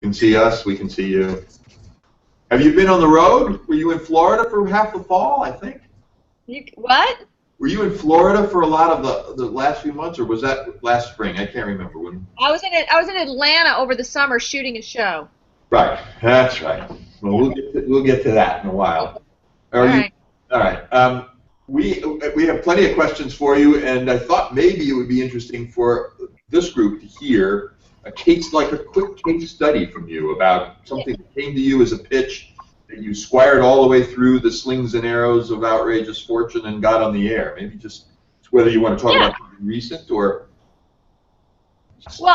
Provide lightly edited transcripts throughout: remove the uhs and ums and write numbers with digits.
You can see us. We can see you. Have you been on the road? Were you in Florida for half the fall, I think? What? Were you in Florida for a lot of the last few months, or was that last spring? I can't remember when. I was in Atlanta over the summer shooting a show. Right. That's right. Well, we'll get to that in a while. All right. All right. We have plenty of questions for you, and I thought maybe it would be interesting for this group to hear a quick case study from you about something that came to you as a pitch that you squired all the way through the slings and arrows of outrageous fortune and got on the air. Maybe just whether you want to talk about something recent or. Well,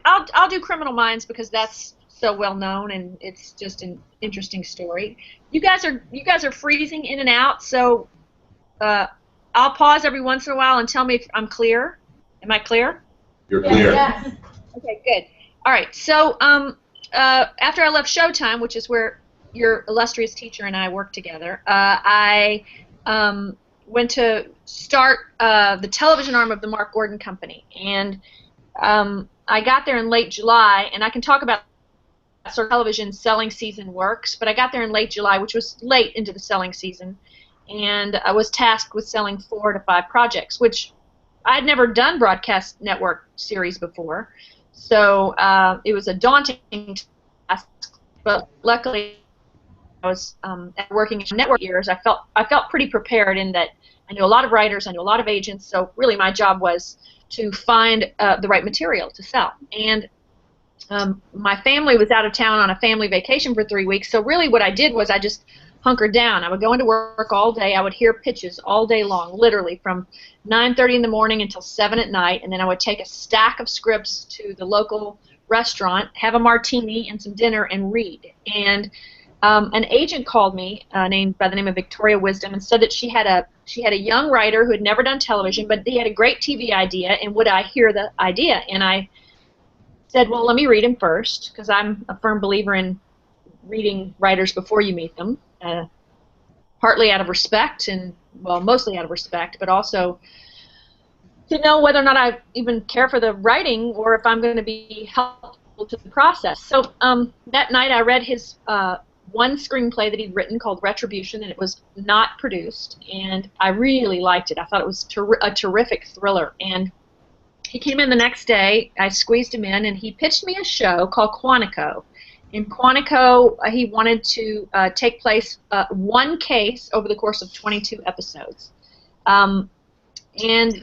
I'll do Criminal Minds because that's so well known and it's just an interesting story. You guys are freezing in and out, so I'll pause every once in a while and tell me if I'm clear. Am I clear? You're clear. Yes. Okay, good. All right. So after I left Showtime, which is where your illustrious teacher and I worked together, I went to start the television arm of the Mark Gordon Company, and I got there in late July, and I can talk about sort of television selling season works, but I got there in late July, which was late into the selling season, and I was tasked with selling 4 to 5 projects, which I'd never done broadcast network series before, so it was a daunting task, but luckily I was working in network years. I felt pretty prepared in that I knew a lot of writers, I knew a lot of agents, so really my job was to find the right material to sell. And my family was out of town on a family vacation for 3 weeks, so really what I did was I just hunkered down. I would go into work all day. I would hear pitches all day long, literally from 9:30 in the morning until 7 at night, and then I would take a stack of scripts to the local restaurant, have a martini and some dinner, and read. And an agent called me named by the name of Victoria Wisdom and said that she had a young writer who had never done television, but he had a great TV idea, and would I hear the idea? And I said, well, let me read him first, because I'm a firm believer in reading writers before you meet them, partly out of respect, and, well, mostly out of respect, but also to know whether or not I even care for the writing or if I'm going to be helpful to the process. So that night I read his one screenplay that he'd written called Retribution, and it was not produced, and I really liked it. I thought it was a terrific thriller, and he came in the next day, I squeezed him in, and he pitched me a show called Quantico. In Quantico, he wanted to take place one case over the course of 22 episodes. And,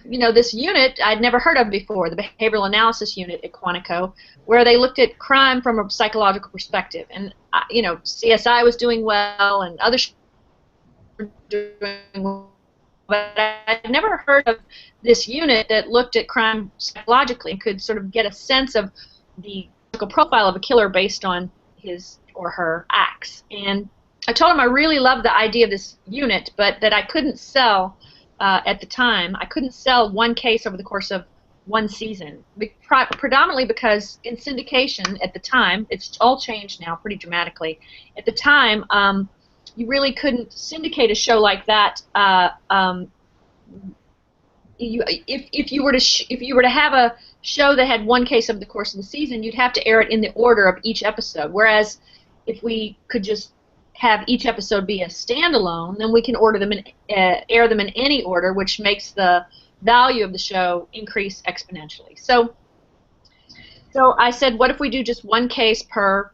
you know, this unit I'd never heard of before, the behavioral analysis unit at Quantico, where they looked at crime from a psychological perspective. And, you know, CSI was doing well and others were doing well, but I'd never heard of this unit that looked at crime psychologically and could sort of get a sense of the profile of a killer based on his or her acts. And I told him I really loved the idea of this unit, but that I couldn't sell at the time. I couldn't sell one case over the course of one season, predominantly because in syndication at the time, it's all changed now pretty dramatically. At the time, you really couldn't syndicate a show like that. If you were to have a show that had one case over the course of the season, you'd have to air it in the order of each episode. Whereas if we could just have each episode be a standalone, then we can air them in any order, which makes the value of the show increase exponentially. So I said, what if we do just one case per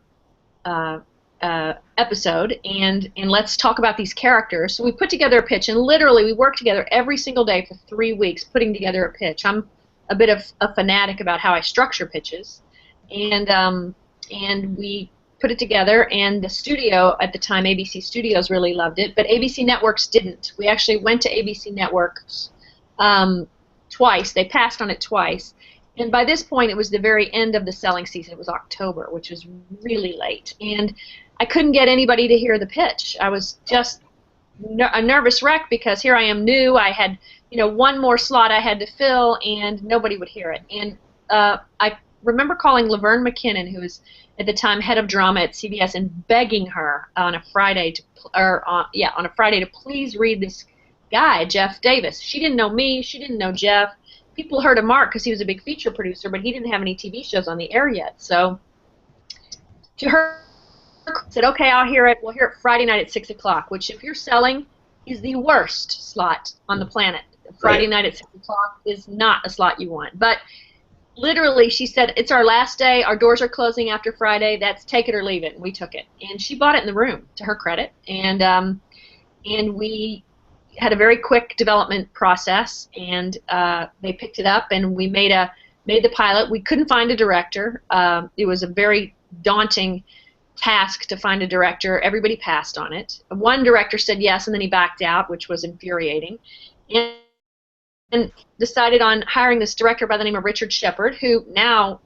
episode, and let's talk about these characters. So we put together a pitch, and literally we worked together every single day for 3 weeks putting together a pitch. I'm a bit of a fanatic about how I structure pitches, and we put it together, and the studio at the time, ABC Studios, really loved it, but ABC Networks didn't. We actually went to ABC Networks twice. They passed on it twice. And by this point, it was the very end of the selling season. It was October, which was really late. And I couldn't get anybody to hear the pitch. I was just a nervous wreck because here I am new. I had, you know, one more slot I had to fill, and nobody would hear it. And I remember calling Laverne McKinnon, who was at the time head of drama at CBS, and begging her on a Friday to please read this guy, Jeff Davis. She didn't know me. She didn't know Jeff. People heard of Mark because he was a big feature producer, but he didn't have any TV shows on the air yet. So to her, said, okay, I'll hear it. We'll hear it Friday night at 6 o'clock, which if you're selling is the worst slot on the planet. Friday night at 6 o'clock is not a slot you want. But literally, she said, it's our last day. Our doors are closing after Friday. That's take it or leave it. And we took it. And she bought it in the room, to her credit. And we had a very quick development process. And they picked it up, and we made the pilot. We couldn't find a director. It was a very daunting task to find a director. Everybody passed on it. One director said yes, and then he backed out, which was infuriating. And decided on hiring this director by the name of Richard Shepard, who now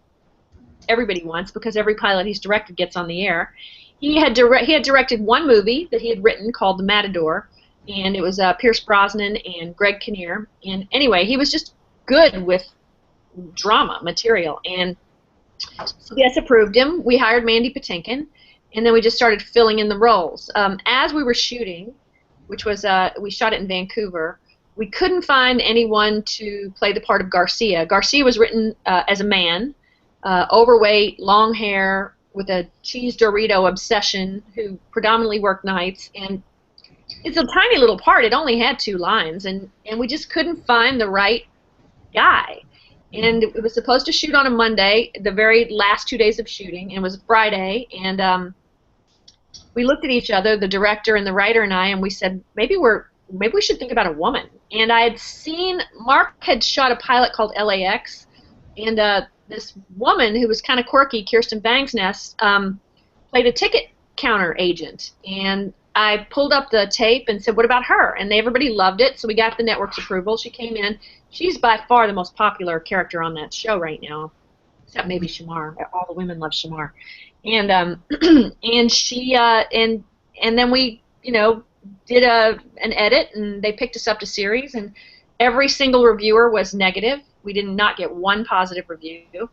everybody wants because every pilot he's directed gets on the air. He had directed one movie that he had written called The Matador, and it was Pierce Brosnan and Greg Kinnear. And anyway, he was just good with drama material. And CBS approved him. We hired Mandy Patinkin, and then we just started filling in the roles. As we were shooting, which was we shot it in Vancouver, we couldn't find anyone to play the part of Garcia. Garcia was written as a man, overweight, long hair, with a cheese Dorito obsession, who predominantly worked nights. And it's a tiny little part. It only had 2 lines, and we just couldn't find the right guy. And it was supposed to shoot on a Monday, the very last 2 days of shooting, and it was a Friday. And we looked at each other, the director and the writer and I, and we said, maybe we should think about a woman. And I had seen, Mark had shot a pilot called LAX, and this woman who was kind of quirky, Kirsten Bangsness, played a ticket counter agent. And I pulled up the tape and said, what about her? And everybody loved it, so we got the network's approval. She came in. She's by far the most popular character on that show right now, except maybe Shamar. All the women love Shamar. And and she and then we, did an edit, and they picked us up to series, and every single reviewer was negative. We did not get one positive review.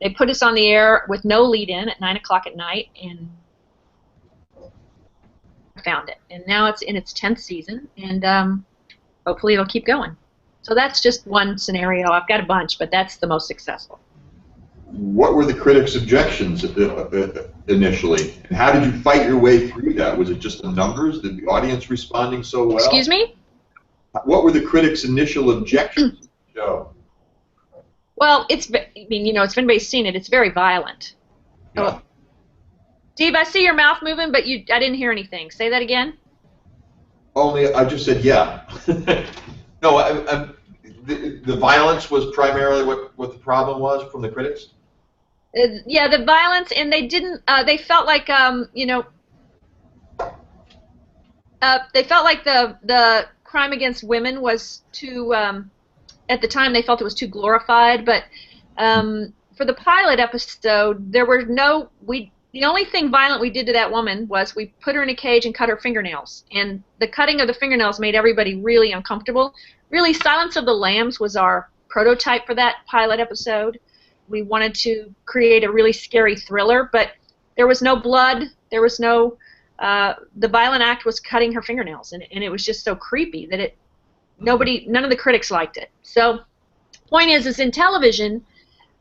They put us on the air with no lead-in at 9 o'clock at night, and found it. And now it's in its 10th season, and hopefully it'll keep going. So that's just one scenario. I've got a bunch, but that's the most successful. What were the critics' objections initially, and how did you fight your way through that? Was it just the numbers? Did the audience responding so well? Excuse me? What were the critics' initial objections to the show? Well, if anybody's seen it, it's very violent. Yeah. Oh. Steve, I see your mouth moving, but I didn't hear anything. Say that again. Only I just said yeah. No, the violence was primarily what the problem was from the critics? Yeah, the violence, and they didn't. They felt like they felt like the crime against women was too. At the time, they felt it was too glorified. But for the pilot episode, there were no. The only thing violent we did to that woman was we put her in a cage and cut her fingernails. And the cutting of the fingernails made everybody really uncomfortable. Really, Silence of the Lambs was our prototype for that pilot episode. We wanted to create a really scary thriller, but there was no blood. There was no. The violent act was cutting her fingernails, and it was just so creepy that none of the critics liked it. So, point is in television,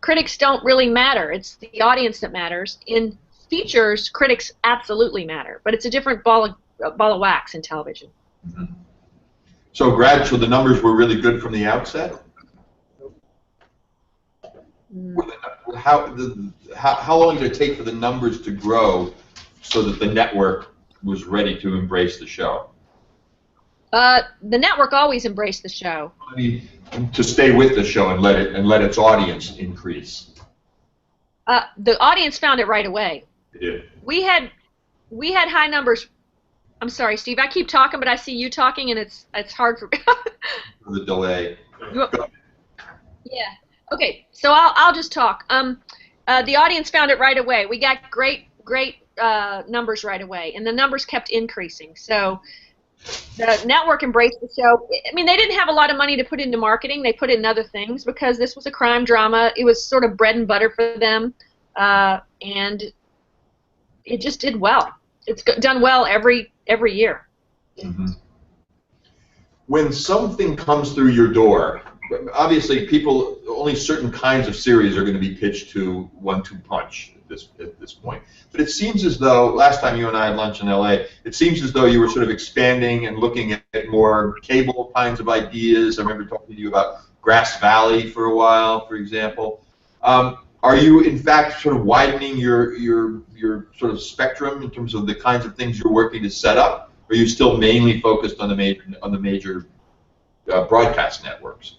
critics don't really matter. It's the audience that matters. In features, critics absolutely matter, but it's a different ball of wax in television. Mm-hmm. So the numbers were really good from the outset? How long did it take for the numbers to grow so that the network was ready to embrace the show? The network always embraced the show. I mean, to stay with the show and let its audience increase. The audience found it right away. It did. We had high numbers. I'm sorry, Steve. I keep talking, but I see you talking, and it's hard for me. The delay. Yeah. Okay. So I'll just talk. The audience found it right away. We got great numbers right away, and the numbers kept increasing. So the network embraced the show. I mean, they didn't have a lot of money to put into marketing. They put in other things because this was a crime drama. It was sort of bread and butter for them, and it just did well. It's done well every year. Mm-hmm. When something comes through your door, obviously only certain kinds of series are going to be pitched to 1-2 punch. at this point. But it seems as though last time you and I had lunch in LA, it seems as though you were sort of expanding and looking at more cable kinds of ideas. I remember talking to you about Grass Valley for a while, for example. Are you in fact sort of widening your sort of spectrum in terms of the kinds of things you're working to set up? Or are you still mainly focused on the major broadcast networks?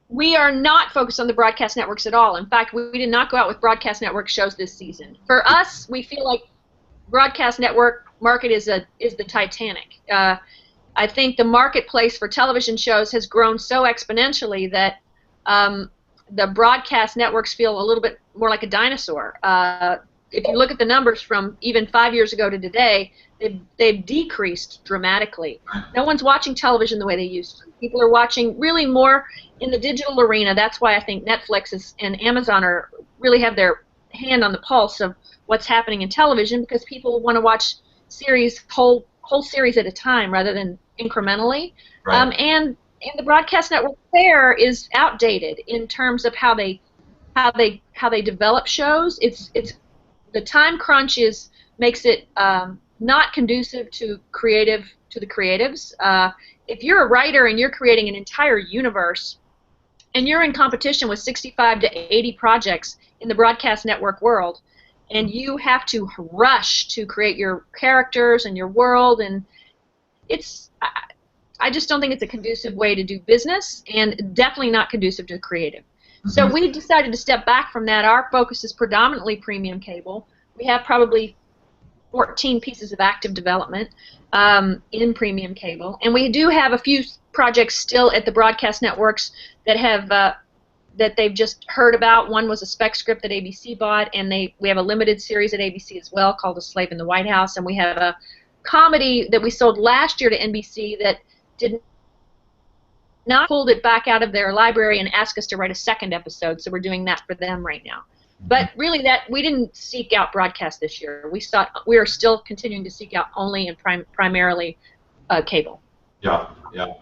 We are not focused on the broadcast networks at all. In fact, we did not go out with broadcast network shows this season. For us, we feel like broadcast network market is the Titanic. I think the marketplace for television shows has grown so exponentially that the broadcast networks feel a little bit more like a dinosaur. If you look at the numbers from even 5 years ago to today, they've decreased dramatically. No one's watching television the way they used to. People are watching really more in the digital arena. That's why I think Netflix and Amazon really have their hand on the pulse of what's happening in television, because people want to watch whole series at a time rather than incrementally. Right. And the broadcast network there is outdated in terms of how they develop shows. It's the time crunch makes it not conducive to the creatives. If you're a writer and you're creating an entire universe and you're in competition with 65 to 80 projects in the broadcast network world, and you have to rush to create your characters and your world, and I just don't think it's a conducive way to do business, and definitely not conducive to creative. Mm-hmm. So we decided to step back from that. Our focus is predominantly premium cable. We have probably 14 pieces of active development in premium cable, and we do have a few projects still at the broadcast networks that have that they've just heard about. One was a spec script that ABC bought, and we have a limited series at ABC as well called A Slave in the White House, and we have a comedy that we sold last year to NBC that did not pulled it back out of their library and asked us to write a second episode, so we're doing that for them right now. But really, we didn't seek out broadcast this year. We are still continuing to seek out only and primarily cable. Yeah, yeah.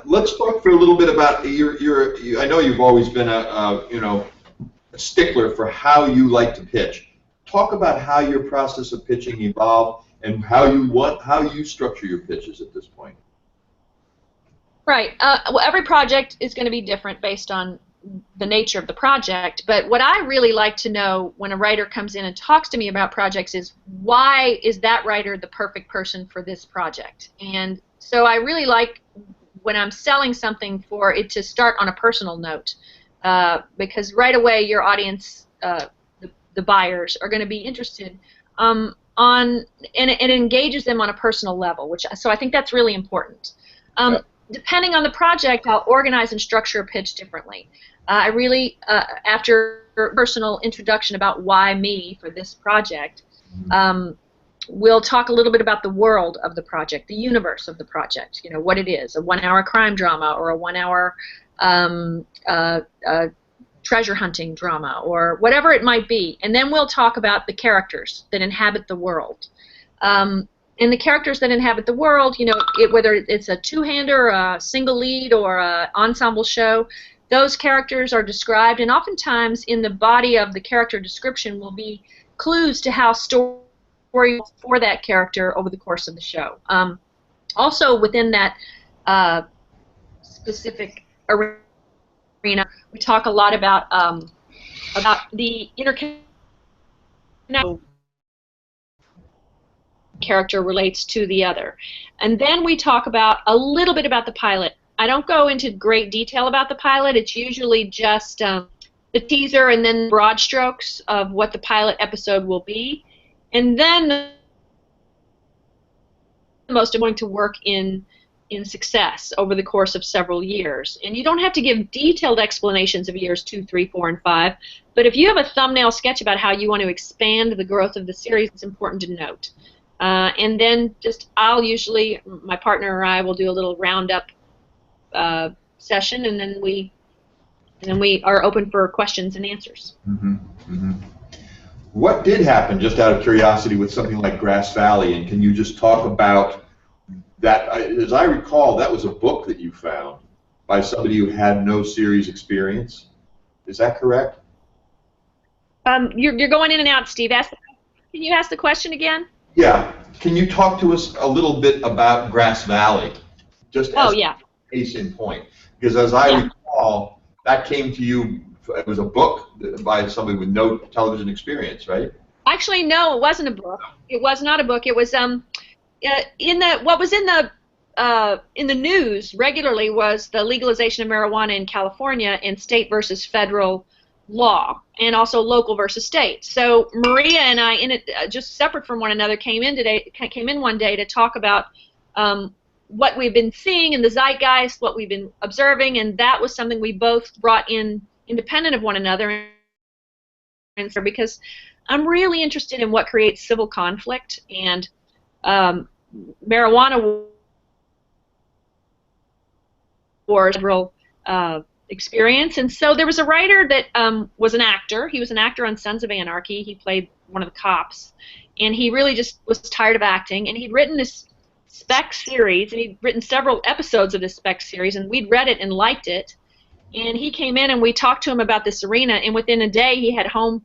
Let's talk for a little bit about I know you've always been a stickler for how you like to pitch. Talk about how your process of pitching evolved and how you structure your pitches at this point. Right. Well, every project is going to be different based on the nature of the project, but what I really like to know when a writer comes in and talks to me about projects is, why is that writer the perfect person for this project? And so I really like, when I'm selling something, for it to start on a personal note, because right away your audience, the buyers, are going to be interested and it engages them on a personal level, so I think that's really important. Depending on the project, I'll organize and structure a pitch differently. I really, after a personal introduction about why me for this project, we'll talk a little bit about the world of the project, the universe of the project, what it is, a 1-hour crime drama or a 1-hour treasure hunting drama, or whatever it might be. And then we'll talk about the characters that inhabit the world. And the characters that inhabit the world, whether it's a two-hander, a single lead, or an ensemble show, those characters are described, and oftentimes in the body of the character description will be clues to how story for that character over the course of the show. Also within that specific arena, we talk a lot about the interconnection character relates to the other. And then we talk about a little bit about the pilot. I don't go into great detail about the pilot. It's usually just the teaser and then broad strokes of what the pilot episode will be. And then the most going to work in success over the course of several years. And you don't have to give detailed explanations of years 2, 3, 4, and 5, but if you have a thumbnail sketch about how you want to expand the growth of the series, it's important to note. And then my partner or I will do a little roundup session, and then we are open for questions and answers. Mm-hmm. Mm-hmm. What did happen, just out of curiosity, with something like Grass Valley, and can you just talk about that? As I recall, that was a book that you found by somebody who had no series experience. Is that correct? You're going in and out, Steve. Can you ask the question again? Yeah. Can you talk to us a little bit about Grass Valley, just Oh, as yeah. a case in point? Because as I Yeah. recall, that came to you, it was a book by somebody with no television experience, right? Actually, no, it wasn't a book. It was not a book. It was in the what was in the news regularly was the legalization of marijuana in California and state versus federal law, and also local versus state. So Maria and I, in it, just separate from one another, came in one day to talk about what we've been seeing in the zeitgeist, what we've been observing, and that was something we both brought in independent of one another. And so because I'm really interested in what creates civil conflict, and marijuana wars federal experience. And so there was a writer that was an actor. He was an actor on Sons of Anarchy. He played one of the cops, and he really just was tired of acting. And he'd written this spec series, and he'd written several episodes of this spec series, and we'd read it and liked it. And he came in and we talked to him about this arena, and within a day he had Homeland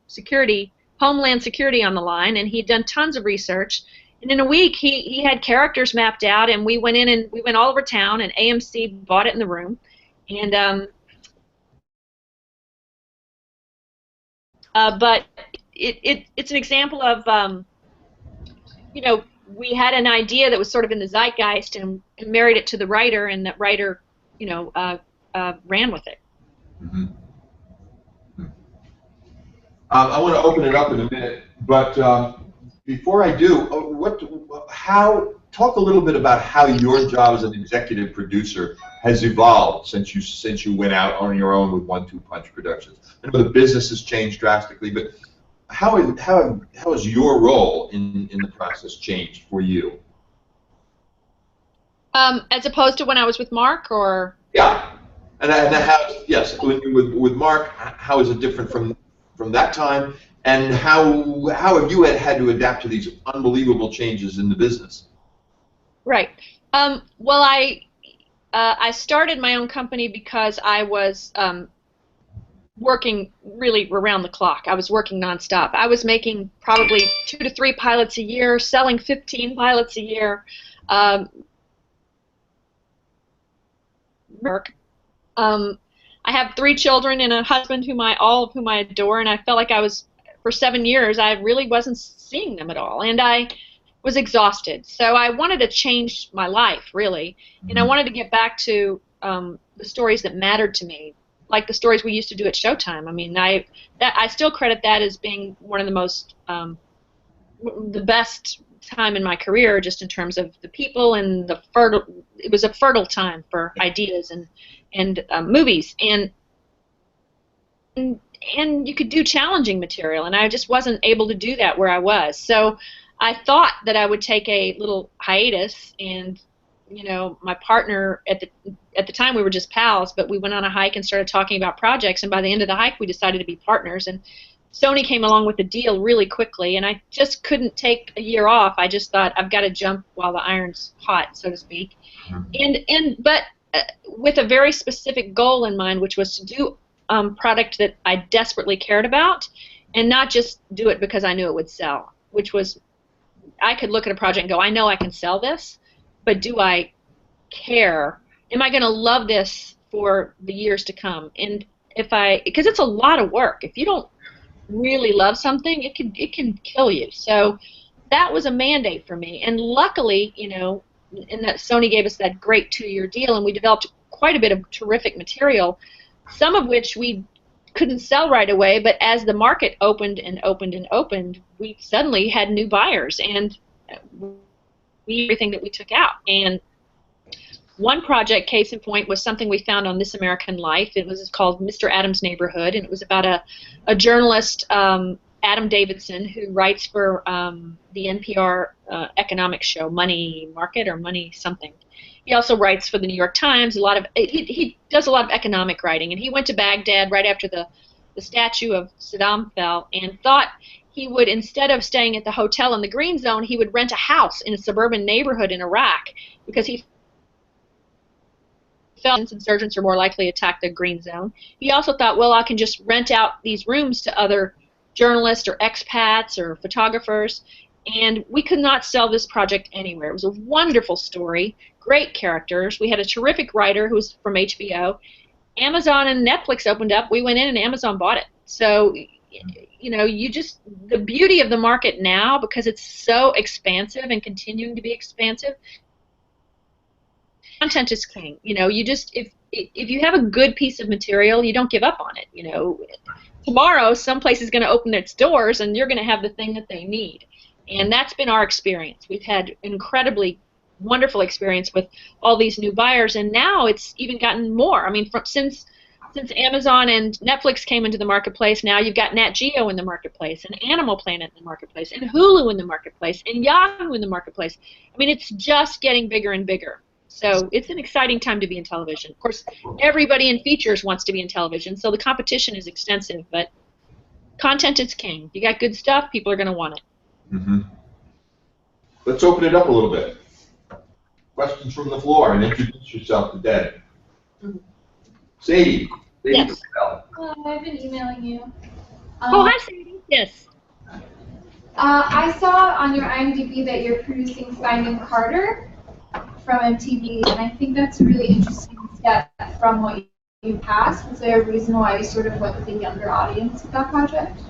Security on the line, and he'd done tons of research. And in a week he had characters mapped out, and we went in and we went all over town, and AMC bought it in the room. And but it's an example of you know, we had an idea that was sort of in the zeitgeist, and married it to the writer, and that writer, ran with it. Mm-hmm. I want to open it up in a minute, but before I do, talk a little bit about how your job as an executive producer has evolved since you went out on your own with 1-2 Punch Productions. I know the business has changed drastically, but how has your role in the process changed for you? As opposed to when I was with Mark, or yeah, and how, yes, with Mark, how is it different from that time, and how have you had to adapt to these unbelievable changes in the business? Right. Well, I started my own company because I was working really around the clock. I was working nonstop. I was making probably 2 to 3 pilots a year, selling 15 pilots a year. Work. I have 3 children and a husband all of whom I adore, and I felt like for 7 years, I really wasn't seeing them at all, and I was exhausted. So I wanted to change my life, really, and I wanted to get back to the stories that mattered to me, like the stories we used to do at Showtime. I mean, I still credit that as being one of the best time in my career, just in terms of the people and it was a fertile time for ideas and movies, and you could do challenging material, and I just wasn't able to do that where I was. So I thought that I would take a little hiatus, and my partner at the time, we were just pals, but we went on a hike and started talking about projects, and by the end of the hike we decided to be partners, and Sony came along with the deal really quickly, and I just couldn't take a year off. I just thought, I've got to jump while the iron's hot, so to speak. But with a very specific goal in mind, which was to do product that I desperately cared about, and not just do it because I knew it would sell, which was, I could look at a project and go, I know I can sell this, but do I care? Am I going to love this for the years to come? And because it's a lot of work. If you don't really love something, it can kill you. So that was a mandate for me, and luckily, and that Sony gave us that great 2-year deal, and we developed quite a bit of terrific material, some of which we couldn't sell right away, but as the market opened and opened and opened, we suddenly had new buyers, and everything that we took out. And one project, case in point, was something we found on This American Life. It was called Mr. Adams' Neighborhood, and it was about a journalist, Adam Davidson, who writes for the NPR economic show, Money Market or Money something. He also writes for the New York Times. He does a lot of economic writing, and he went to Baghdad right after the statue of Saddam fell, and thought he would, instead of staying at the hotel in the Green Zone, he would rent a house in a suburban neighborhood in Iraq, because he felt insurgents are more likely to attack the Green Zone. He also thought, well, I can just rent out these rooms to other journalists or expats or photographers, and we could not sell this project anywhere. It was a wonderful story, great characters. We had a terrific writer who was from HBO. Amazon and Netflix opened up. We went in and Amazon bought it. So, you know, the beauty of the market now, because it's so expansive and continuing to be expansive, content is king. You know, if you have a good piece of material, you don't give up on it. You know, tomorrow some place is going to open its doors and you're going to have the thing that they need. And that's been our experience. We've had incredibly wonderful experience with all these new buyers, and now it's even gotten more. I mean, since Amazon and Netflix came into the marketplace, now you've got Nat Geo in the marketplace, and Animal Planet in the marketplace, and Hulu in the marketplace, and Yahoo in the marketplace. I mean, it's just getting bigger and bigger. So it's an exciting time to be in television. Of course, everybody in features wants to be in television, so the competition is extensive, but content is king. If you got good stuff, people are going to want it. Mm-hmm. Let's open it up a little bit. Questions from the floor, and introduce yourself to Deb. Mm-hmm. Sadie. Yes. I've been emailing you. Oh, hi, Sadie. Yes. I saw on your IMDb that you're producing Finding Carter from MTV, and I think that's a really interesting step from what you passed. Was there a reason why you sort of went with a younger audience with that project?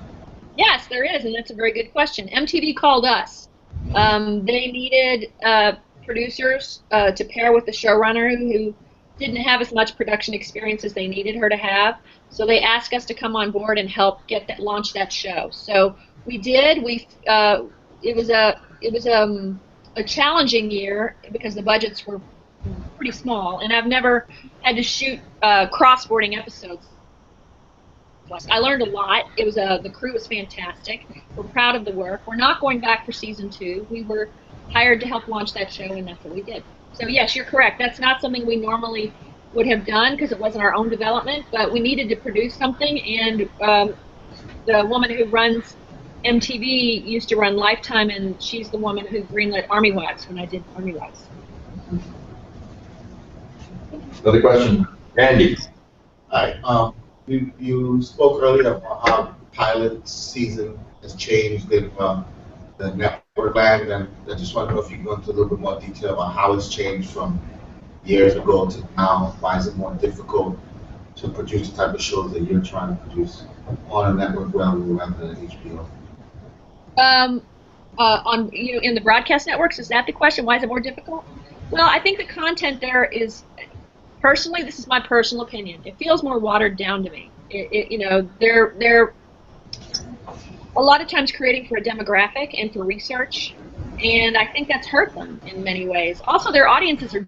Yes, there is, and that's a very good question. MTV called us. They needed producers to pair with the showrunner who didn't have as much production experience as they needed her to have. So they asked us to come on board and help launch that show. So we did. It was a challenging year because the budgets were pretty small, and I've never had to shoot cross-boarding episodes. I learned a lot. It was the crew was fantastic. We're proud of the work. We're not going back for season 2. We were hired to help launch that show, and that's what we did. So yes, you're correct. That's not something we normally would have done because it wasn't our own development, but we needed to produce something, and the woman who runs MTV used to run Lifetime, and she's the woman who greenlit Army Wives when I did Army Wives. Another question. Andy. Hi. You spoke earlier about how the pilot season has changed in the network land, and I just want to know if you can go into a little bit more detail about how it's changed from years ago to now. Why is it more difficult to produce the type of shows that you're trying to produce on a network rather than HBO? In the broadcast networks, is that the question? Why is it more difficult? Well, I think the content there is, personally, this is my personal opinion, it feels more watered down to me. They're a lot of times creating for a demographic and for research, and I think that's hurt them in many ways. Also, their audiences are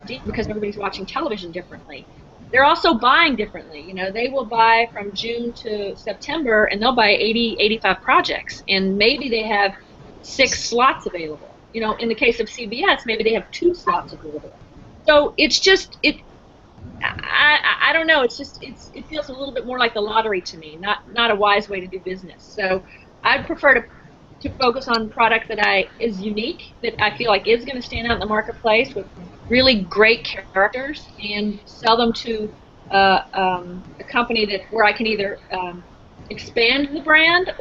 deep because everybody's watching television differently. They're also buying differently. You know, they will buy from June to September, and they'll buy 80, 85 projects, and maybe they have 6 slots available. You know, in the case of CBS, maybe they have 2 slots available. So it's just I don't know. It feels a little bit more like the lottery to me. Not a wise way to do business. So I'd prefer to focus on product that is unique, that I feel like is going to stand out in the marketplace with really great characters, and sell them to a company where I can either expand the brand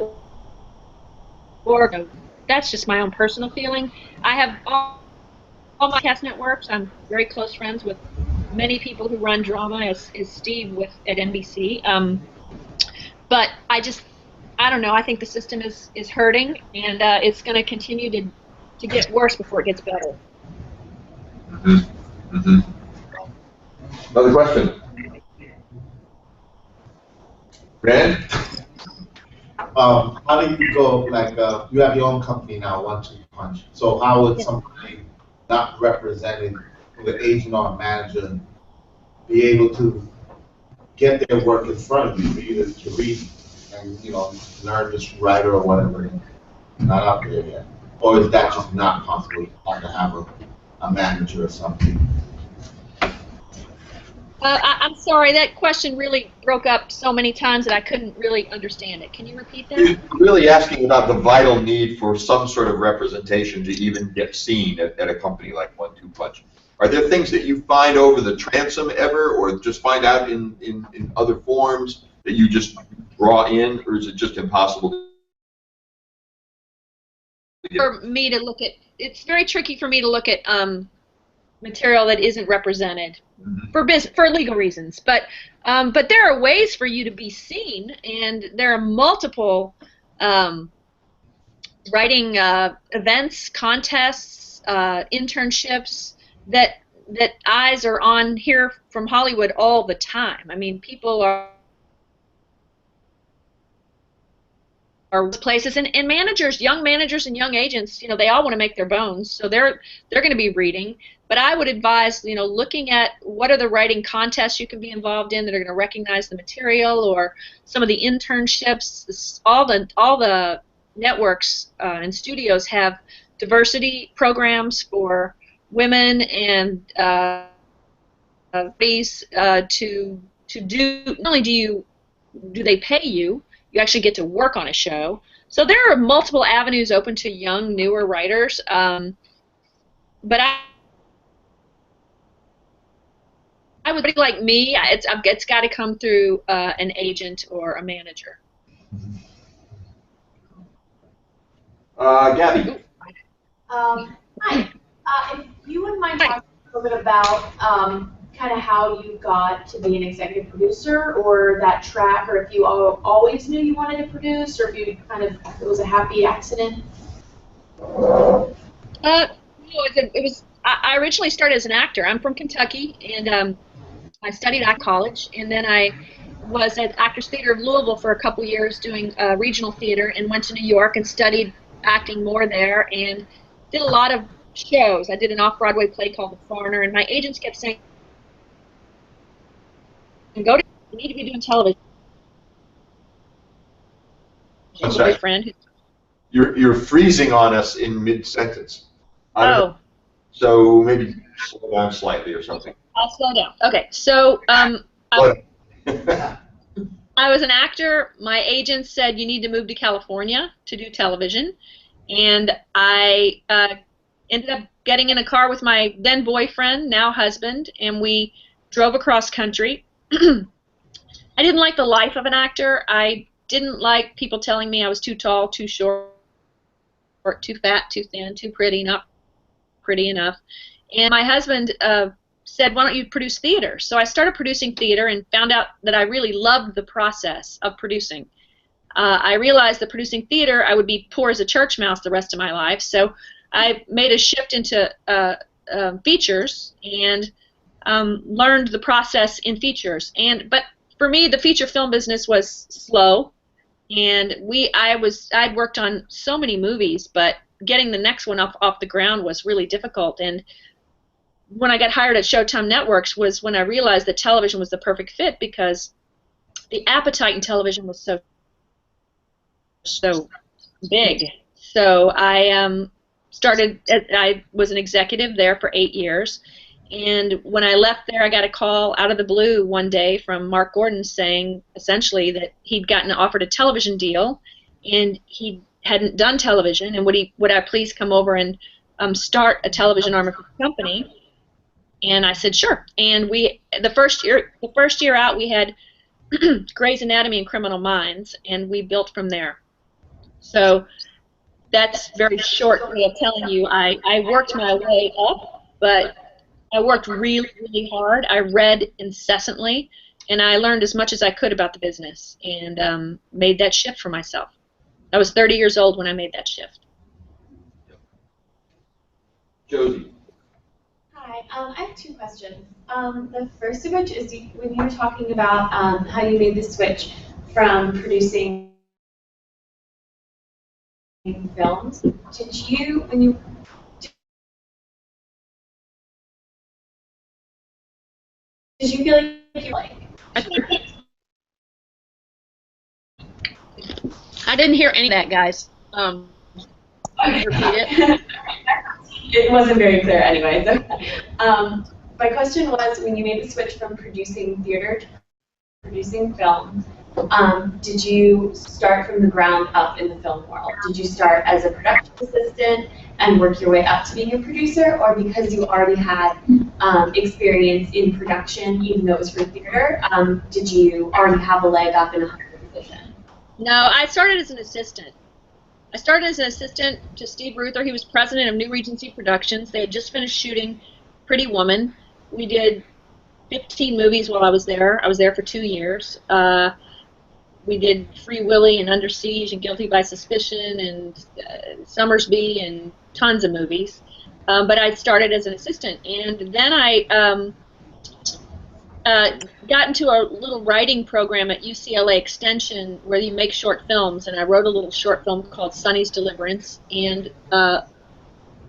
or that's just my own personal feeling. I have all my cast networks. I'm very close friends with many people who run drama, as Steve at NBC. But I don't know. I think the system is hurting, and it's going to continue to get worse before it gets better. Mm-hmm. Mm-hmm. Another question. Brand? How do you go, you have your own company now, 1-2 Punch. So how would somebody not represented with an agent or a manager be able to get their work in front of you for you to read and, learn this writer or whatever, not out there yet? Or is that just not possible? You have to have a manager or something? I'm sorry, that question really broke up so many times that I couldn't really understand it. Can you repeat that? He's really asking about the vital need for some sort of representation to even get seen at a company like 1-2 Punch. Are there things that you find over the transom ever, or just find out in other forms that you just draw in, or is it just impossible for me to look at. It's very tricky for me to look at material that isn't represented for legal reasons. But there are ways for you to be seen, and there are multiple writing events, contests, internships that eyes are on here from Hollywood all the time. I mean, people are places, and managers, young managers and young agents, you know, they all want to make their bones, so they're going to be reading. But I would advise, you know, looking at what are the writing contests you can be involved in that are going to recognize the material, or some of the internships. All the networks and studios have diversity programs for women and ways to do. Not only do they pay you, you actually get to work on a show. So there are multiple avenues open to young, newer writers. But I would think, like me, it's got to come through an agent or a manager. Gabby. Hi. If you wouldn't mind talking a little bit about kind of how you got to be an executive producer, or that track, or if you always knew you wanted to produce, or if you kind of, it was a happy accident. No, it was. I originally started as an actor. I'm from Kentucky, and I studied at college, and then I was at Actors Theater of Louisville for a couple years doing regional theater, and went to New York and studied acting more there, and did a lot of shows. I did an off-Broadway play called The Foreigner, and my agents kept saying, "You need to be doing television." I'm sorry. My friend, You're freezing on us in mid-sentence. Oh. So maybe slow down slightly or something. I'll slow down. Okay, so I was an actor. My agent said you need to move to California to do television, and I ended up getting in a car with my then boyfriend, now husband, and we drove across country. I didn't like the life of an actor. I didn't like people telling me I was too tall, too short, too fat, too thin, too pretty, not pretty enough. And my husband said, "Why don't you produce theater?" So I started producing theater and found out that I really loved the process of producing. I realized that producing theater, I would be poor as a church mouse the rest of my life. So I made a shift into features and learned the process in features. But for me, the feature film business was slow, and I'd worked on so many movies, but getting the next one off the ground was really difficult. And when I got hired at Showtime Networks was when I realized that television was the perfect fit, because the appetite in television was so big. So I I was an executive there for 8 years, and when I left there, I got a call out of the blue one day from Mark Gordon saying essentially that he'd gotten offered a television deal, and he hadn't done television, and would I please come over and start a television arm of the company? And I said sure. And the first year out, we had Grey's Anatomy and Criminal Minds, and we built from there. So that's very short way of telling you. I worked my way up, but I worked really, really hard. I read incessantly, and I learned as much as I could about the business, and made that shift for myself. I was 30 years old when I made that shift. Josie. Hi, I have two questions. The first of which is when you were talking about how you made the switch from producing films, did you feel like you I didn't hear any of that, guys. Can you repeat it? It wasn't very clear anyway. So, my question was, when you made the switch from producing theater to producing film, did you start from the ground up in the film world? Did you start as a production assistant and work your way up to being a producer, or because you already had experience in production, even though it was for theater, did you already have a leg up in a higher position? No, I started as an assistant. I started as an assistant to Steve Ruther. He was president of New Regency Productions. They had just finished shooting Pretty Woman. We did 15 movies while I was there. I was there for 2 years. We did Free Willy and Under Siege and Guilty by Suspicion and Summersby and tons of movies. But I started as an assistant. And then I got into a little writing program at UCLA Extension where you make short films. And I wrote a little short film called Sonny's Deliverance. And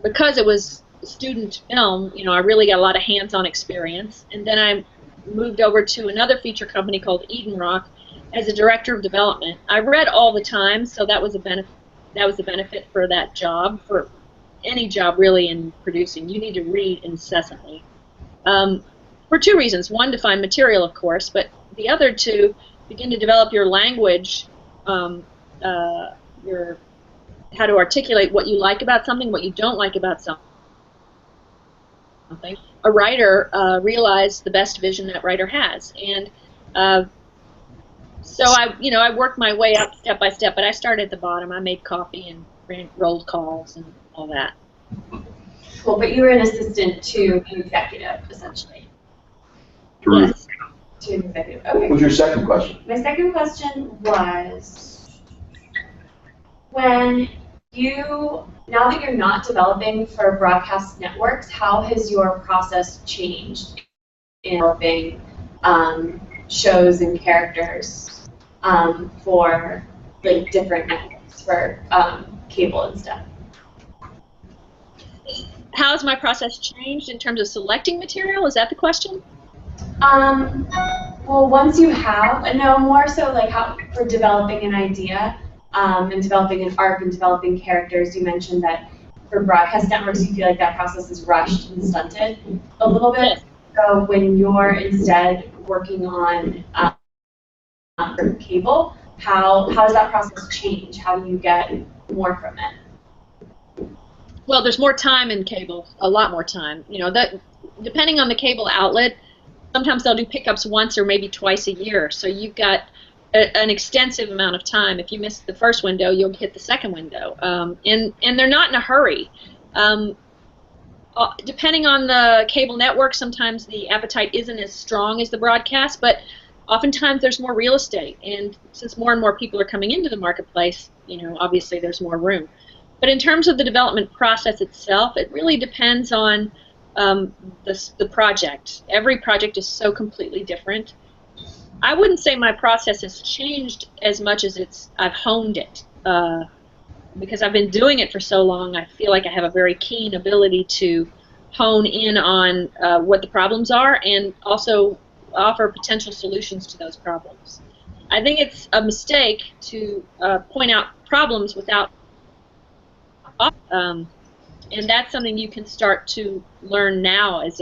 because it was student film, you know, I really got a lot of hands-on experience. And then I moved over to another feature company called Eden Rock as a director of development. I read all the time, so that was a benefit. That was a benefit for that job, for any job really in producing. You need to read incessantly for 2 reasons. One, to find material, of course, but the other to begin to develop your language, your how to articulate what you like about something, what you don't like about something. A writer realizes the best vision that writer has, and so I worked my way up step by step, but I started at the bottom. I made coffee and ran rolled calls and all that. Cool, but you were an assistant to an executive, essentially. Yes. To an executive. Okay. What was your second question? My second question was, when now that you're not developing for broadcast networks, how has your process changed in developing shows and characters for like different networks, for cable and stuff? How has my process changed in terms of selecting material? Is that the question? Well, once you have, no, more so like how for developing an idea and developing an arc and developing characters. You mentioned that for broadcast networks, you feel like that process is rushed and stunted a little bit. So when you're instead working on cable, how does that process change? How do you get more from it? Well, there's more time in cable, a lot more time. You know, that depending on the cable outlet, sometimes they'll do pickups once or maybe twice a year. So you've got an extensive amount of time. If you miss the first window, you'll hit the second window. And they're not in a hurry. Depending on the cable network, sometimes the appetite isn't as strong as the broadcast, but oftentimes there's more real estate. And since more and more people are coming into the marketplace, you know, obviously there's more room. But in terms of the development process itself, it really depends on the project. Every project is so completely different. I wouldn't say my process has changed as much as I've honed it. Because I've been doing it for so long, I feel like I have a very keen ability to hone in on what the problems are and also offer potential solutions to those problems. I think it's a mistake to point out problems without and that's something you can start to learn now as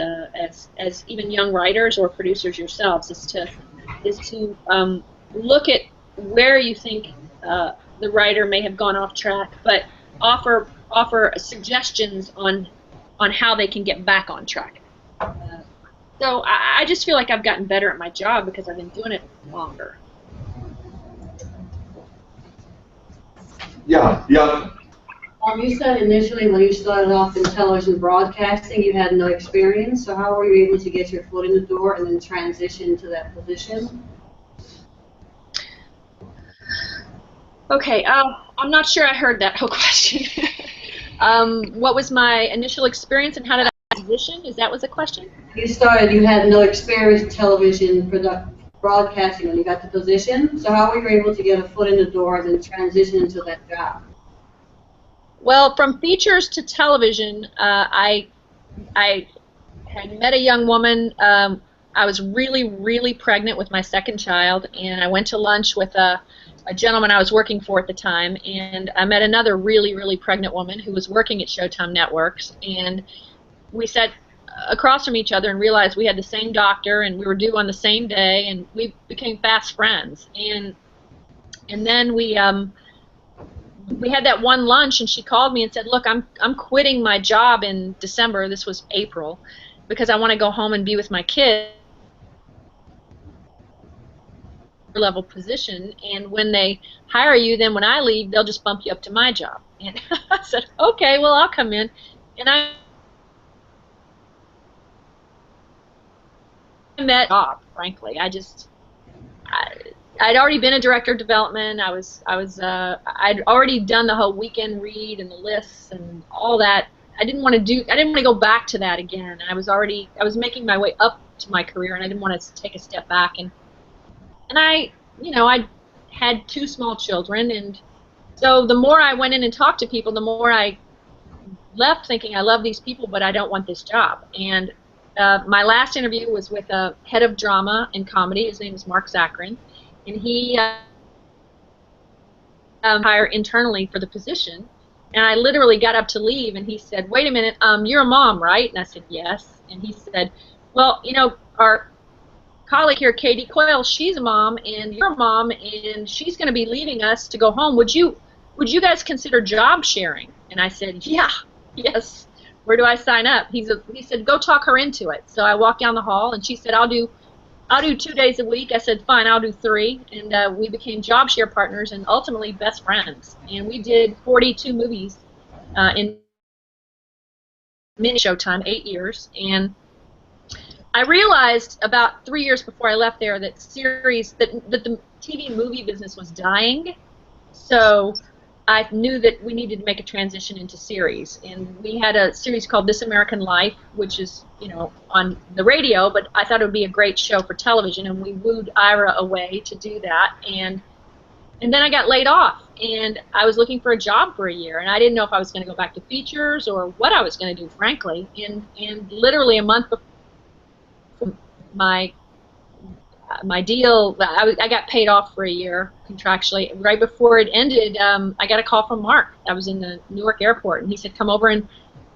even young writers or producers yourselves, is to look at where you think the writer may have gone off track, but offer suggestions on how they can get back on track. So I just feel like I've gotten better at my job because I've been doing it longer. Yeah. You said initially when you started off in television broadcasting you had no experience, so how were you able to get your foot in the door and then transition to that position? Okay, I'm not sure I heard that whole question. What was my initial experience and how did I transition? Is that was the question? You had no experience in television broadcasting when you got the position, so how were you able to get a foot in the door and then transition into that job? Well, from features to television, I had met a young woman. I was really, really pregnant with my second child, and I went to lunch with a gentleman I was working for at the time, and I met another really, really pregnant woman who was working at Showtime Networks, and we sat across from each other and realized we had the same doctor, and we were due on the same day, and we became fast friends. And then we had that one lunch, and she called me and said, "Look, I'm quitting my job in December." This was April, because I want to go home and be with my kids. level position, and when they hire you, then when I leave, they'll just bump you up to my job. And I said, okay, well, I'll come in. And I met Bob, frankly. I'd already been a director of development. I'd already done the whole weekend read and the lists and all that. I didn't want to go back to that again. I was making my way up to my career, and I didn't want to take a step back. And I had 2 small children, and so the more I went in and talked to people, the more I left thinking, I love these people, but I don't want this job. And my last interview was with a head of drama and comedy. His name is Mark Zachrin, and he hired internally for the position. And I literally got up to leave, and he said, "Wait a minute, you're a mom, right?" And I said, "Yes." And he said, "Well, our colleague here, Katie Coyle, she's a mom, and you're a mom, and she's going to be leaving us to go home. Would you guys consider job sharing?" And I said, "Yeah, yes. Where do I sign up?" He said, "Go talk her into it." So I walked down the hall, and she said, I'll do 2 days a week. I said, fine, I'll do 3. And we became job share partners and ultimately best friends. And we did 42 movies in mini Showtime, 8 years. And I realized about 3 years before I left there that the TV and movie business was dying. So I knew that we needed to make a transition into series, and we had a series called This American Life, which is, on the radio, but I thought it would be a great show for television, and we wooed Ira away to do that, and then I got laid off, and I was looking for a job for a year, and I didn't know if I was going to go back to features or what I was going to do, frankly, and literally a month before my deal, I got paid off for a year contractually. Right before it ended, I got a call from Mark. I was in the Newark airport, and he said, "Come over and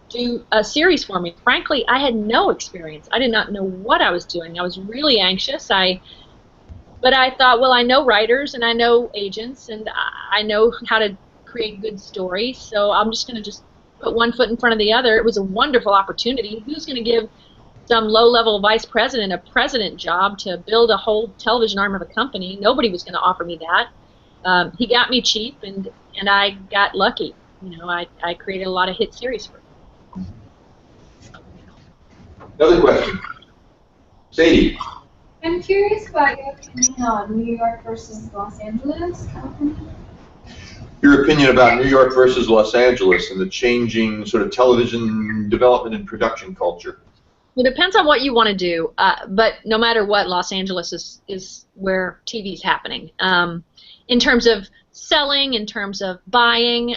do a series for me." Frankly, I had no experience. I did not know what I was doing. I was really anxious. But I thought, well, I know writers and I know agents and I know how to create good stories, so I'm just going to put one foot in front of the other. It was a wonderful opportunity. Who's going to give some low-level vice president a president job to build a whole television arm of a company? Nobody was going to offer me that. He got me cheap, and I got lucky. I created a lot of hit series for him. Another question. Sadie. I'm curious about your opinion on New York versus Los Angeles, California. Your opinion about New York versus Los Angeles and the changing sort of television development and production culture. It depends on what you want to do, but no matter what, Los Angeles is where TV is happening. In terms of selling, in terms of buying,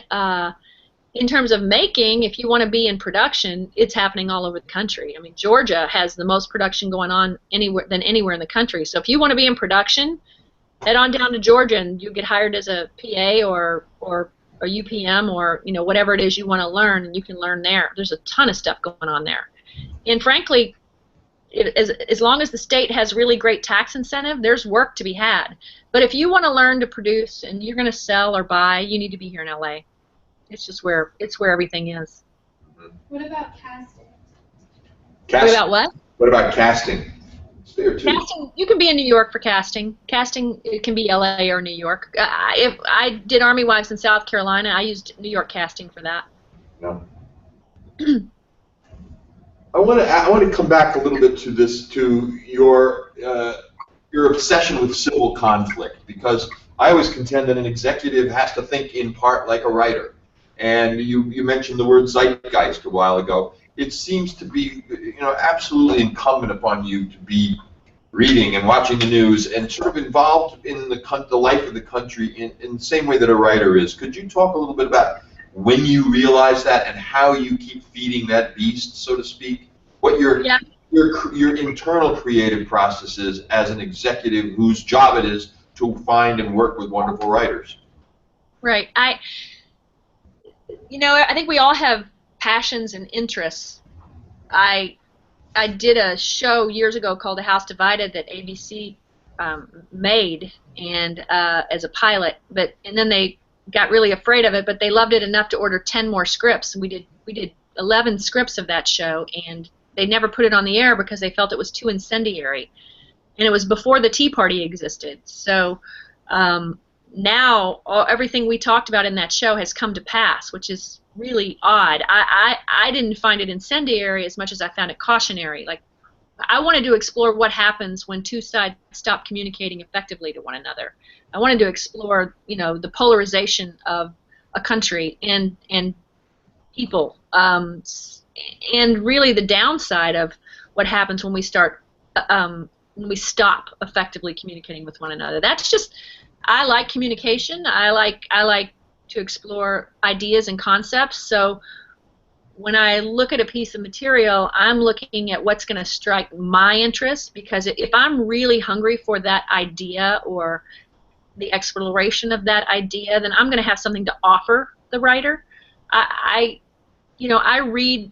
in terms of making, if you want to be in production, it's happening all over the country. I mean, Georgia has the most production going on anywhere in the country. So if you want to be in production, head on down to Georgia and you get hired as a PA or a UPM or whatever it is you want to learn, and you can learn there. There's a ton of stuff going on there. And frankly, as long as the state has really great tax incentive, there's work to be had. But if you want to learn to produce and you're going to sell or buy, you need to be here in LA. It's just where everything is. What about casting? What about what? What about casting? It's there too. Casting, you can be in New York for casting. Casting, it can be LA or New York. If I did Army Wives in South Carolina, I used New York casting for that. No. I want to come back a little bit to your obsession with civil conflict, because I always contend that an executive has to think in part like a writer. And you mentioned the word zeitgeist a while ago. It seems to be absolutely incumbent upon you to be reading and watching the news and sort of involved in the life of the country in the same way that a writer is. Could you talk a little bit about when you realize that and how you keep feeding that beast, so to speak? What your internal creative process is as an executive whose job it is to find and work with wonderful writers. Right. I think we all have passions and interests. I did a show years ago called The House Divided that ABC made and as a pilot, and then they got really afraid of it, but they loved it enough to order 10 more scripts. We did 11 scripts of that show, and they never put it on the air because they felt it was too incendiary. and it was before the Tea Party existed. So now everything we talked about in that show has come to pass, which is really odd. I didn't find it incendiary as much as I found it cautionary. Like, I wanted to explore what happens when two sides stop communicating effectively to one another. I wanted to explore, the polarization of a country and people, and really the downside of what happens when we start when we stop effectively communicating with one another. That's just, I like communication. I like to explore ideas and concepts. So when I look at a piece of material, I'm looking at what's going to strike my interest, because if I'm really hungry for that idea or the exploration of that idea, then I'm going to have something to offer the writer. I read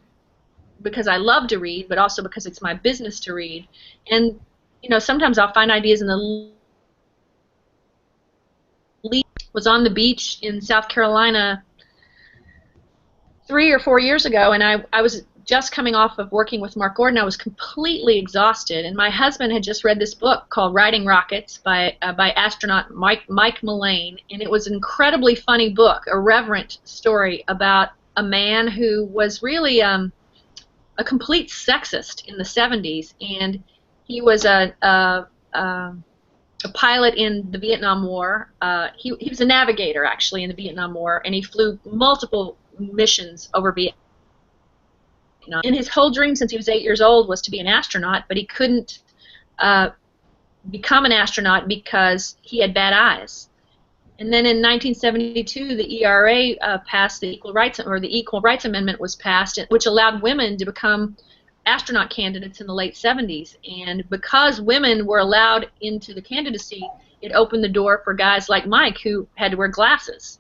because I love to read, but also because it's my business to read. And sometimes I'll find ideas in the was on the beach in South Carolina 3 or 4 years ago, and I was just coming off of working with Mark Gordon. I was completely exhausted, and my husband had just read this book called Riding Rockets by astronaut Mike Mullane, and it was an incredibly funny book, a reverent story about a man who was really a complete sexist in the 70s, and he was a pilot in the Vietnam War. He was a navigator, actually, in the Vietnam War, and he flew multiple missions over Vietnam. And his whole dream since he was 8 years old was to be an astronaut, but he couldn't become an astronaut because he had bad eyes. And then in 1972, the ERA passed the Equal Rights Amendment was passed, which allowed women to become astronaut candidates in the late 70s. And because women were allowed into the candidacy, it opened the door for guys like Mike, who had to wear glasses.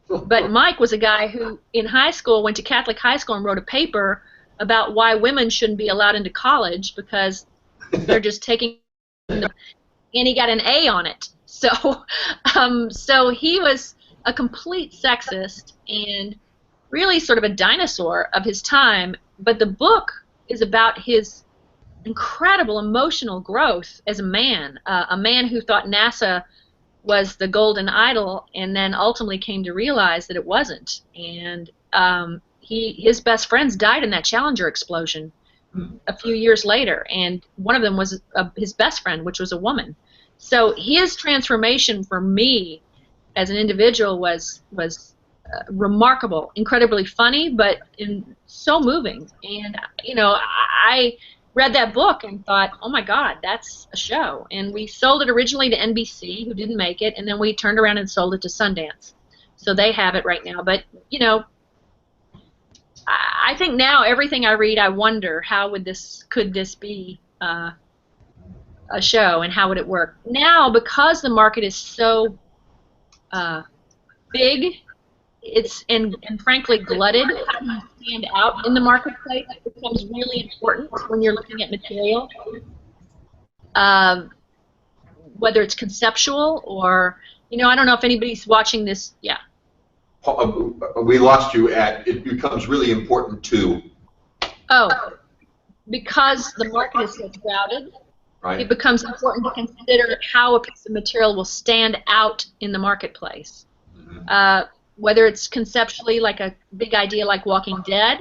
But Mike was a guy who, in high school, went to Catholic high school and wrote a paper about why women shouldn't be allowed into college because they're just taking and he got an A on it. So he was a complete sexist and really sort of a dinosaur of his time. But the book is about his incredible emotional growth as a man who thought NASA was the golden idol, and then ultimately came to realize that it wasn't. And his best friends died in that Challenger explosion a few years later, and one of them was his best friend, which was a woman. So his transformation for me as an individual was remarkable, incredibly funny, but so moving. And I read that book and thought, oh my God, that's a show. And we sold it originally to NBC, who didn't make it, and then we turned around and sold it to Sundance. So they have it right now. But I think now everything I read, I wonder could this be a show, and how would it work? Now, because the market is so big, and frankly glutted, how do you stand out in the marketplace? It becomes really important when you're looking at material, whether it's conceptual or, I don't know if anybody's watching this. Yeah. We lost you at, it becomes really important to. Oh, because the market is so crowded, right. It becomes important to consider how a piece of material will stand out in the marketplace. Mm-hmm. Whether it's conceptually like a big idea like Walking Dead,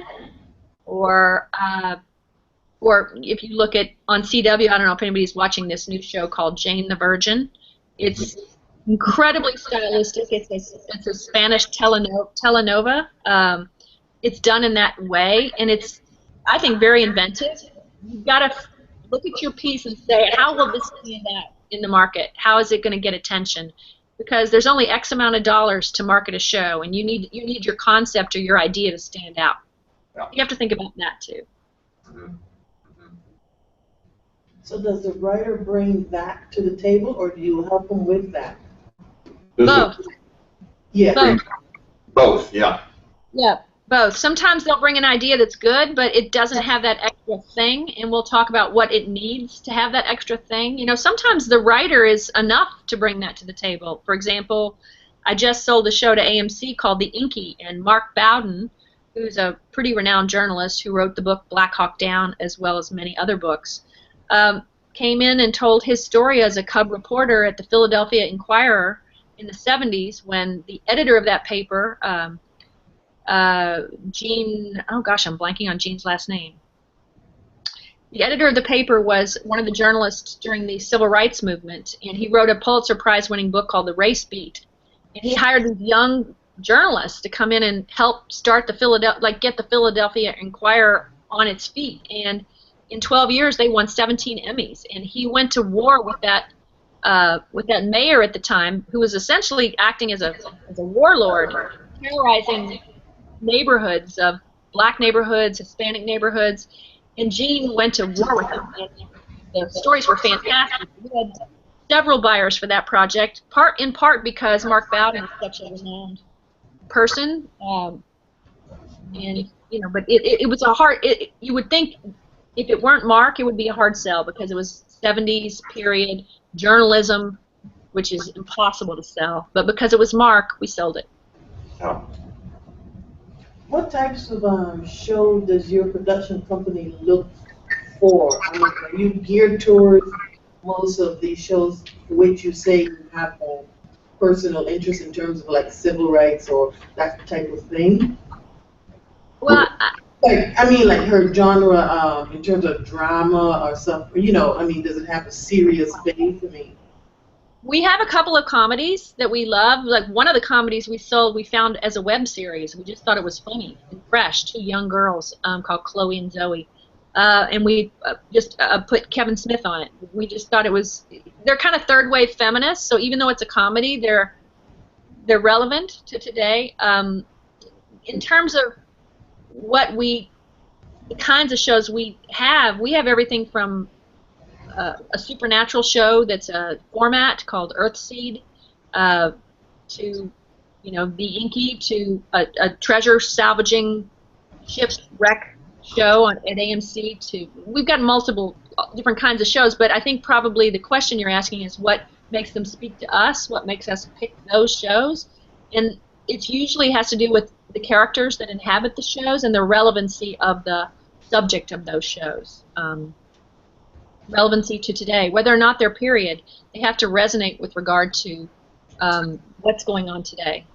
or if you look at on CW, I don't know if anybody's watching this new show called Jane the Virgin. It's incredibly stylistic. It's a Spanish telenova. It's done in that way, and it's, I think, very inventive. You've got to look at your piece and say, how will this stand out in the market? How is it going to get attention? Because there's only X amount of dollars to market a show, and you need your concept or your idea to stand out. Yeah. You have to think about that too. Mm-hmm. So does the writer bring that to the table, or do you help them with that? Both. Yeah. Both. Yeah. Yeah. Both. Sometimes they'll bring an idea that's good, but it doesn't have that extra thing, and we'll talk about what it needs to have that extra thing. Sometimes the writer is enough to bring that to the table. For example, I just sold a show to AMC called The Inky, and Mark Bowden, who's a pretty renowned journalist who wrote the book Black Hawk Down, as well as many other books, came in and told his story as a cub reporter at the Philadelphia Inquirer in the 70s when the editor of that paper, Gene, oh gosh, I'm blanking on Gene's last name. The editor of the paper was one of the journalists during the civil rights movement, and he wrote a Pulitzer Prize-winning book called The Race Beat. And he hired these young journalists to come in and help start the get the Philadelphia Inquirer on its feet. And in 12 years, they won 17 Emmys. And he went to war with that mayor at the time, who was essentially acting as a warlord, terrorizing neighborhoods, of black neighborhoods, Hispanic neighborhoods. And Gene went to war with him. And the stories were fantastic. We had several buyers for that project, in part because Mark Bowden is such a renowned person. And but it was a hard. You would think if it weren't Mark, it would be a hard sell because it was 70s period journalism, which is impossible to sell. But because it was Mark, we sold it. Oh. What types of show does your production company look for? I mean, are you geared towards most of these shows which you say you have a personal interest in terms of like civil rights or that type of thing? Well, like her genre in terms of drama or something. Does it have a serious base? we have a couple of comedies that we love. Like one of the comedies we sold, we found as a web series. We just thought it was funny and fresh. Two young girls called Chloe and Zoe. And we just put Kevin Smith on it. We just thought it was, they're kind of third wave feminists, so even though it's a comedy, they're relevant to today. In terms of the kinds of shows we have everything from a supernatural show that's a format called Earthseed, to, Be Inky, to a treasure salvaging shipwreck show at AMC. We've got multiple different kinds of shows, but I think probably the question you're asking is what makes them speak to us, what makes us pick those shows, and it usually has to do with the characters that inhabit the shows and the relevancy of the subject of those shows. Relevancy to today, whether or not they're period, they have to resonate with regard to what's going on today.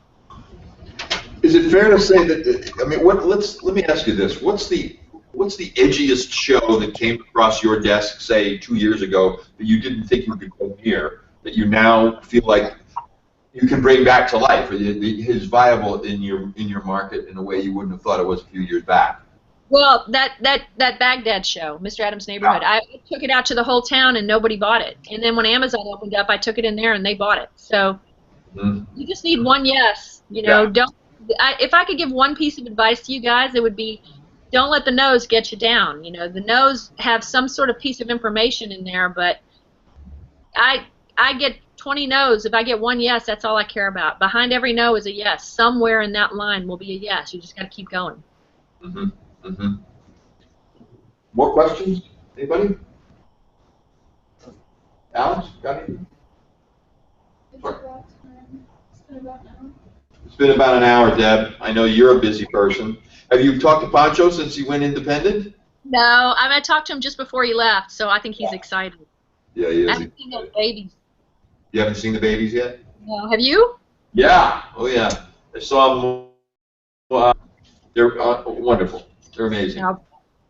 Is it fair to say that? I mean, let me ask you this: what's the edgiest show that came across your desk, say 2 years ago, that you didn't think you could go near, that you now feel like you can bring back to life, or is viable in your market in a way you wouldn't have thought it was a few years back? Well, that Baghdad show, Mr. Adams' Neighborhood, I took it out to the whole town and nobody bought it. And then when Amazon opened up, I took it in there and they bought it. So you just need one yes. If I could give one piece of advice to you guys, it would be don't let the no's get you down. The no's have some sort of piece of information in there, but I get 20 no's. If I get one yes, that's all I care about. Behind every no is a yes. Somewhere in that line will be a yes. You just got to keep going. Mm-hmm. Mm-hmm. More questions? Anybody? Alex, got anything? It's been about an hour, Deb. I know you're a busy person. Have you talked to Pancho since he went independent? No, I talked to him just before he left, so I think he's excited. Yeah, he is. I haven't seen those babies. You haven't seen the babies yet? No, have you? Yeah. Oh, yeah. I saw them. They're wonderful. They're amazing. No,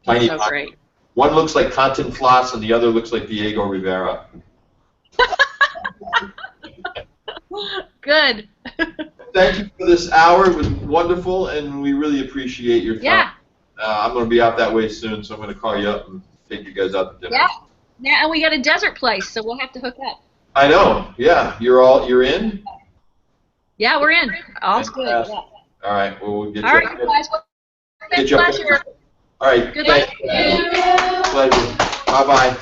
Tiny. so great. One looks like Content Floss, and the other looks like Diego Rivera. Good. Thank you for this hour. It was wonderful, and we really appreciate your time. Yeah. I'm going to be out that way soon, so I'm going to call you up and take you guys out to dinner. Yeah, and we got a desert place, so we'll have to hook up. I know. Yeah. You're in? Yeah, we're in. All's good. Yeah. All right. Well, we'll get All you right, guys. Well, get you up. pleasure. All right. Good luck. Pleasure. Bye-bye.